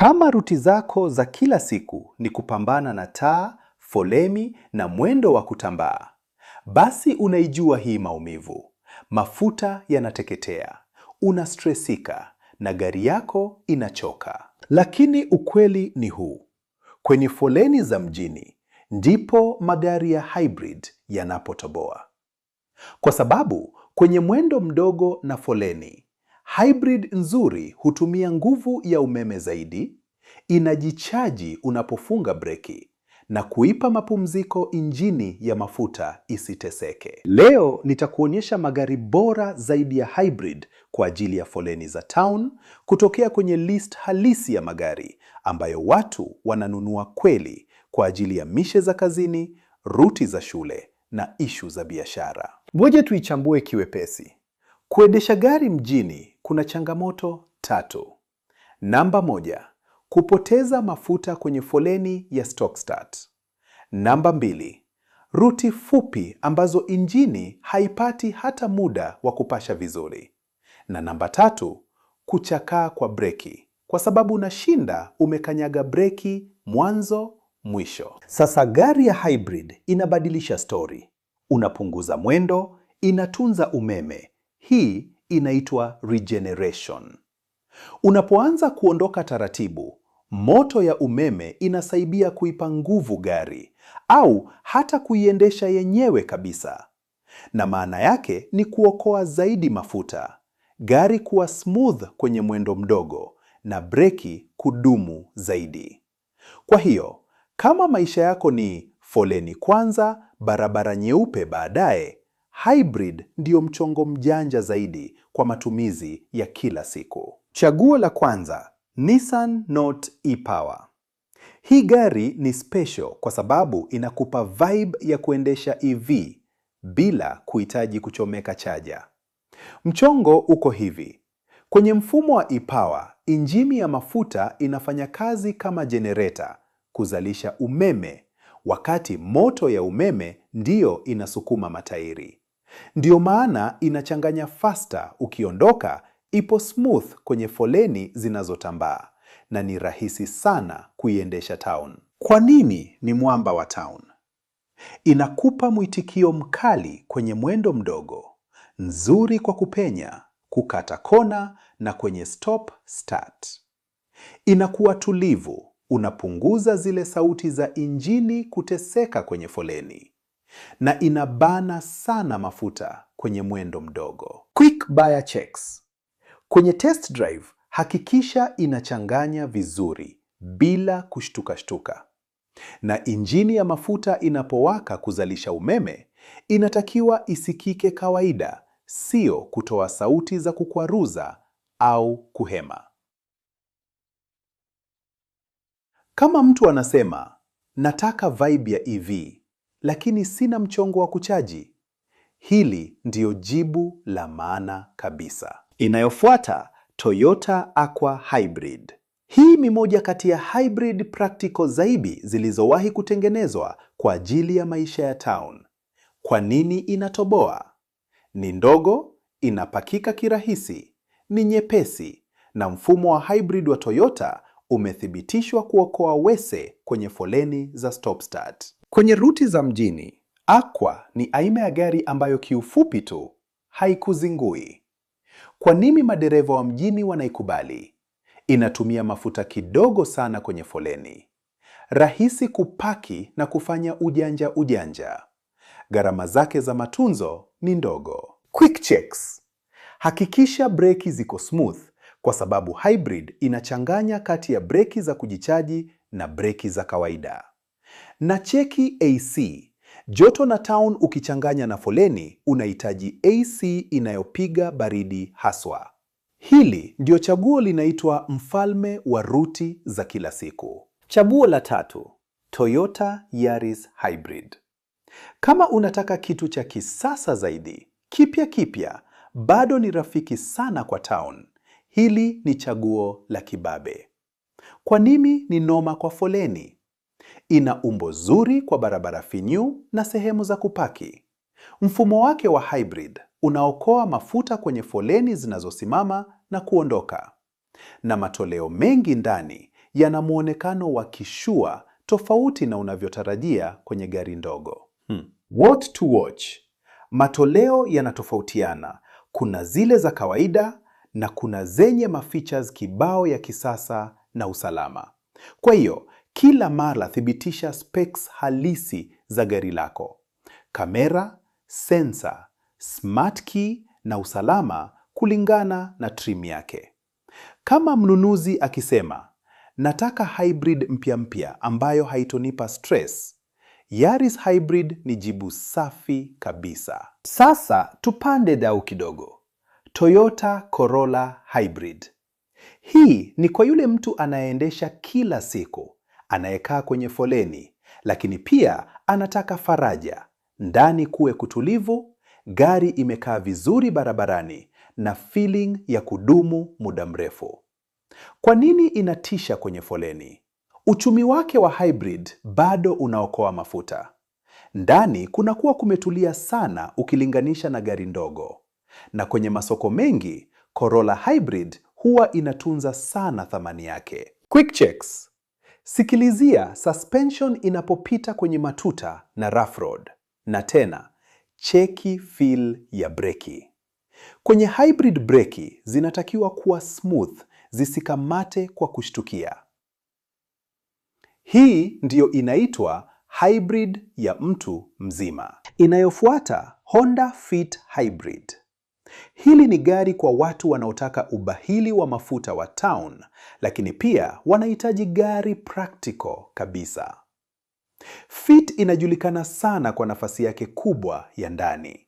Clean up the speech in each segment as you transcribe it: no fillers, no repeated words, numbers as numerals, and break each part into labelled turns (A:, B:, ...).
A: Kama ruti zako za kila siku ni kupambana na taa, foleni na mwendo wa kutambaa, basi unaijua hii maumivu. Mafuta yanateketea, unastresika na gari yako inachoka. Lakini ukweli ni huu. Kwenye foleni za mjini, ndipo magari ya hybrid yanapotoboa. Kwa sababu kwenye mwendo mdogo na foleni, hybrid nzuri hutumia nguvu ya umeme zaidi, inajichaji unapofunga breki na kuipa mapumziko injini ya mafuta isiteseke. Leo nitakuonyesha magari bora zaidi ya hybrid kwa ajili ya foleni za town, kutokea kwenye list halisi ya magari ambayo watu wananunua kweli kwa ajili ya mishe za kazini, ruti za shule na ishu za biashara. Ngoja tuichambue kiwepesi. Kuendesha gari mjini kuna changamoto 3. Namba 1, kupoteza mafuta kwenye foleni ya stop start. Namba 2, ruti fupi ambazo injini haipati hata muda wa kupasha vizuri. Na namba 3, kuchakaa kwa breki, kwa sababu unashinda umekanyaga breki mwanzo mwisho. Sasa gari ya hybrid inabadilisha story. Unapunguza mwendo, inatunza umeme. Hii inaitwa regeneration. Unapoanza kuondoka taratibu, moto ya umeme inasaidia kuipa nguvu gari au hata kuiendesha yenyewe kabisa. Na maana yake ni kuokoa zaidi mafuta, gari kuwa smooth kwenye mwendo mdogo na breki kudumu zaidi. Kwa hiyo, kama maisha yako ni foleni kwanza, barabara nyeupe baadaye, hybrid ndio mchongo mjanja zaidi kwa matumizi ya kila siku. Chaguo la kwanza, Nissan Note e-Power. Hii gari ni special kwa sababu inakupa vibe ya kuendesha EV bila kuhitaji kuchomeka chaja. Mchongo uko hivi. Kwenye mfumo wa e-Power, injini ya mafuta inafanya kazi kama generator kuzalisha umeme, wakati moto ya umeme ndiyo inasukuma matairi. Ndiyo maana inachanganya faster, ukiondoka ipo smooth kwenye foleni zinazotambaa na ni rahisi sana kuiendesha town. Kwa nini ni mwamba wa town? Inakupa mwitikio mkali kwenye mwendo mdogo, nzuri kwa kupenya, kukata kona na kwenye stop start. Inakuwa tulivu, unapunguza zile sauti za injini kuteseka kwenye foleni. Na inabana sana mafuta kwenye mwendo mdogo. Quick buyer checks. Kwenye test drive, hakikisha inachanganya vizuri bila kushtuka. Na injini ya mafuta inapowaka kuzalisha umeme, inatakiwa isikike kawaida, sio kutoa sauti za kukwaruza au kuhema. Kama mtu anasema, nataka vibe ya EV, lakini sina mchongo wa kuchaji, hili ndiyo jibu la maana kabisa. Inayofuata, Toyota Aqua Hybrid. Hii ni moja kati ya hybrid practical zaidi zilizowahi kutengenezwa kwa ajili ya maisha ya town. Kwa nini inatoboa? Ni ndogo, inapakika kirahisi, ni nyepesi, na mfumo wa hybrid wa Toyota umethibitishwa kuokoa wese kwenye foleni za stop start. Kwenye ruti za mjini, Aqua ni aina ya gari ambayo kiufupi tu haikuzingui. Kwa nini madereva wa mjini wanaikubali? Inatumia mafuta kidogo sana kwenye foleni. Rahisi kupaki na kufanya ujanja. Gharama zake za matunzo ni ndogo. Quick checks. Hakikisha breki ziko smooth kwa sababu hybrid inachanganya kati ya breki za kujichaji na breki za kawaida. Na cheki AC. Joto na town ukichanganya na foleni, unahitaji AC inayopiga baridi haswa. Hili ndio chaguo linaitwa mfalme wa ruti za kila siku. Chaguo la 3, Toyota Yaris Hybrid. Kama unataka kitu cha kisasa zaidi, kipya, bado ni rafiki sana kwa town, hili ni chaguo la kibabe. Kwa nini ni noma kwa foleni? Ina umbo zuri kwa barabara finyu na sehemu za kupaki. Mfumo wake wa hybrid unaokoa mafuta kwenye foleni zinazosimama na kuondoka. Na matoleo mengi ndani yana muonekano wa kishua tofauti na unavyotarajia kwenye gari ndogo. What to watch? Matoleo yanatofautiana. Kuna zile za kawaida na kuna zenye mafeatures kibao ya kisasa na usalama. Kwa hiyo, kila mara thibitisha specs halisi za gari lako. Kamera, sensor, smart key na usalama kulingana na trim yake. Kama mnunuzi akisema, nataka hybrid mpya ambayo haitonipa stress, Yaris Hybrid ni jibu safi kabisa. Sasa tupande dau kidogo. Toyota Corolla Hybrid. Hii ni kwa yule mtu anayeendesha kila siku, anayekaa kwenye foleni, lakini pia anataka faraja. Ndani kuwe kutulivu, gari imekaa vizuri barabarani na feeling ya kudumu muda mrefu. Kwa nini inatisha kwenye foleni? Uchumi wake wa hybrid bado unaokoa mafuta. Ndani kunakuwa kumetulia sana ukilinganisha na gari ndogo. Na kwenye masoko mengi, Corolla Hybrid huwa inatunza sana thamani yake. Quick checks. Sikilizia suspension inapopita kwenye matuta na rough road. Na tena, cheki feel ya breki. Kwenye hybrid breki zinatakiwa kuwa smooth, zisikamate kwa kushtukia. Hii ndiyo inaitwa hybrid ya mtu mzima. Inayofuata Honda Fit Hybrid. Hili ni gari kwa watu wanaotaka ubahili wa mafuta wa town, lakini pia wanahitaji gari practical kabisa. Fit inajulikana sana kwa nafasi yake kubwa ya ndani.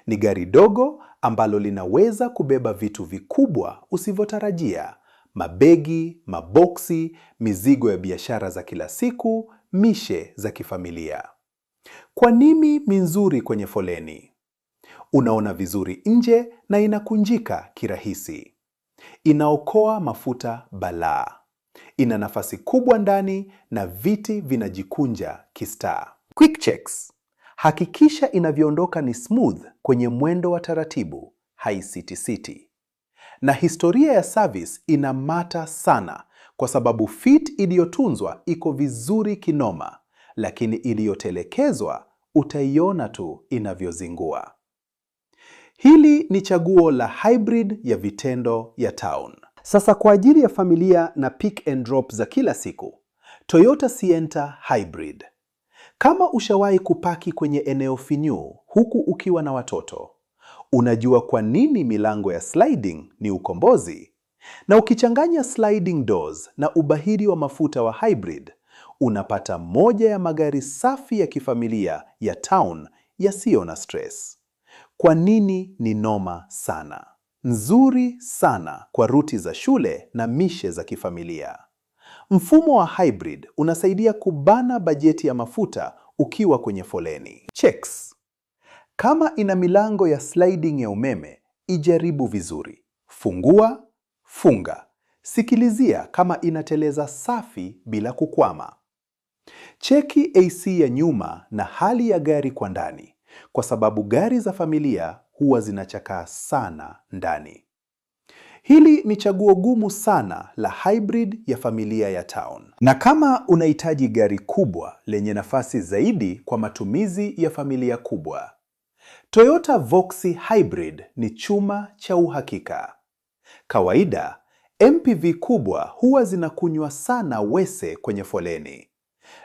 A: Ni gari dogo ambalo linaweza kubeba vitu vikubwa usivyotarajia. Mabegi, maboksi, mizigo ya biashara za kila siku, mishe za kifamilia. Kwa nini ni nzuri kwenye foleni? Unaona vizuri nje na inakunjika kirahisi. Inaokoa mafuta balaa. Ina nafasi kubwa ndani na viti vinajikunja kistaa. Quick checks. Hakikisha inavyoondoka ni smooth kwenye mwendo wa taratibu, haisiti-siti. Na historia ya service inamata sana kwa sababu Fit iliyotunzwa iko vizuri kinoma, lakini iliyotelekezwa utaiona tu inavyozingua. Hili ni chaguo la hybrid ya vitendo ya town. Sasa kwa ajili ya familia na pick and drop za kila siku, Toyota Sienta Hybrid. Kama ushawahi kupaki kwenye eneo finyu huku ukiwa na watoto, unajua kwa nini milango ya sliding ni ukombozi? Na ukichanganya sliding doors na ubahiri wa mafuta wa hybrid, unapata moja ya magari safi ya kifamilia ya town yasiyo na stress. Kwa nini ni noma sana? Nzuri sana kwa ruti za shule na mishe za kifamilia. Mfumo wa hybrid unasaidia kubana bajeti ya mafuta ukiwa kwenye foleni. Checks. Kama ina milango ya sliding ya umeme, ijaribu vizuri. Fungua, funga. Sikilizia kama inateleza safi bila kukwama. Cheki AC ya nyuma na hali ya gari kwa ndani, kwa sababu gari za familia huwa zinachakaa sana ndani. Hili ni chaguo gumu sana la hybrid ya familia ya town. Na kama unahitaji gari kubwa lenye nafasi zaidi kwa matumizi ya familia kubwa, Toyota Voxy Hybrid ni chuma cha uhakika. Kawaida, MPV kubwa huwa zinakunywa sana wese kwenye foleni.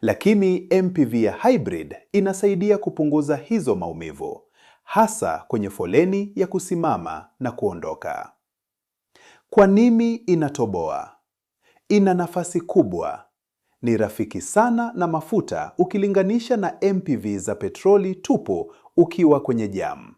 A: Lakini MPV ya hybrid inasaidia kupunguza hizo maumivu, hasa kwenye foleni ya kusimama na kuondoka. Kwa nini inatoboa? Ina nafasi kubwa. Ni rafiki sana na mafuta ukilinganisha na MPV za petroli tupu ukiwa kwenye jam.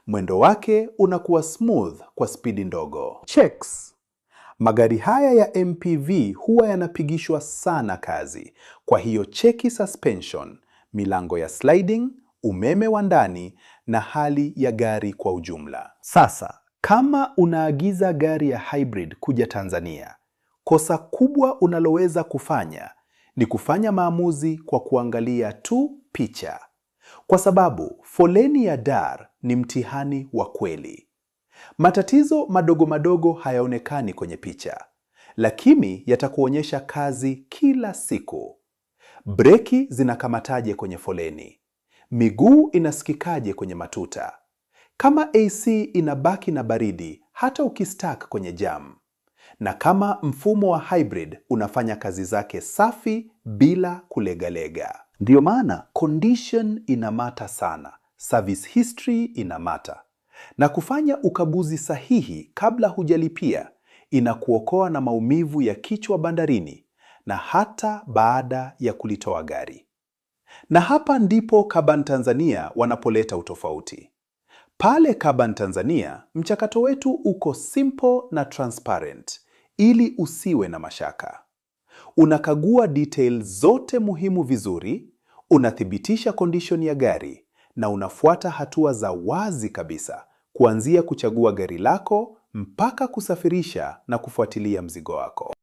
A: Mwendo wake unakuwa smooth kwa spidi ndogo. Checks. Magari haya ya MPV huwa yanapigishwa sana kazi. Kwa hiyo cheki suspension, milango ya sliding, umeme wa ndani na hali ya gari kwa ujumla. Sasa, kama unaagiza gari ya hybrid kuja Tanzania, kosa kubwa unaloweza kufanya ni kufanya maamuzi kwa kuangalia tu picha. Kwa sababu foleni ya Dar ni mtihani wa kweli. Matatizo madogo madogo hayaonekani kwenye picha. lakini yatakuonyesha kazi kila siku. Breki zinakamataje kwenye foleni? Miguu inasikikaje kwenye matuta? Kama AC inabaki na baridi hata ukistack kwenye jam? Na kama mfumo wa hybrid unafanya kazi zake safi bila kulegalega? Ndiyo maana condition inamata sana, service history inamata. Na kufanya ukaguzi sahihi kabla hujalipia inakuokoa na maumivu ya kichwa bandarini na hata baada ya kulitoa gari. Na hapa ndipo Kaban Tanzania wanapoleta utofauti. Pale Kaban Tanzania, mchakato wetu uko simple na transparent ili usiwe na mashaka. Unakagua details zote muhimu vizuri, unathibitisha condition ya gari na unafuata hatua za wazi kabisa kuanzia kuchagua gari lako mpaka kusafirisha na kufuatilia mzigo wako.